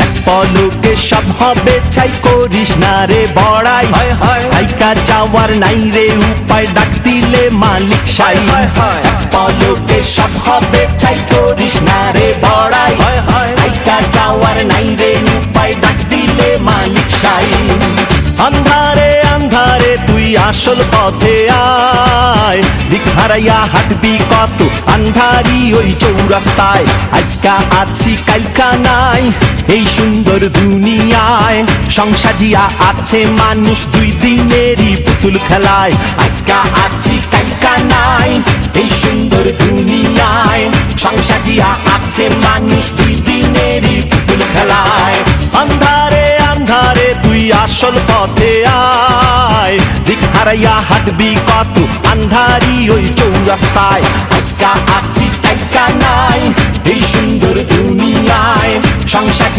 এক পলকে সব হবে ছাই, করিস না রে বড়াই। হাইকা যাওয়ার নাই রে উপায়, ডাক দিলে মালিক সাই। এক পলকে সব হবে ছাই, করিস না রে বড়াই। হাইকা যাওয়ার নাই রে উপায়, ডাক দিলে মালিক সাই। আন্ধারে আন্ধারে তুই আসল পথে আয়, দিক হারাইয়া হাঁটবি কত আন্ধারি ওই চৌরাস্তায়। আজকা আছি কালকা নাই এই সুন্দর দুনিয়ায়, সংসাজিয়া আছে মানুষ দুই দিনেরই পুতুল খেলায়। আজকা আছি কালকা নাই এই সুন্দর দুনিয়ায়, সংসাজিয়া আছে মানুষ দুই দিনেরই পুতুল খেলায়। আন্ধারে আন্ধারে তুই আসল পথে আয়, দিক হারাইয়া হাঁটবি কত আন্ধারি ওই চৌরাস্তায়। আজকা আছি কালকা নাই এই সুন্দর দুনিয়ায়, সংসার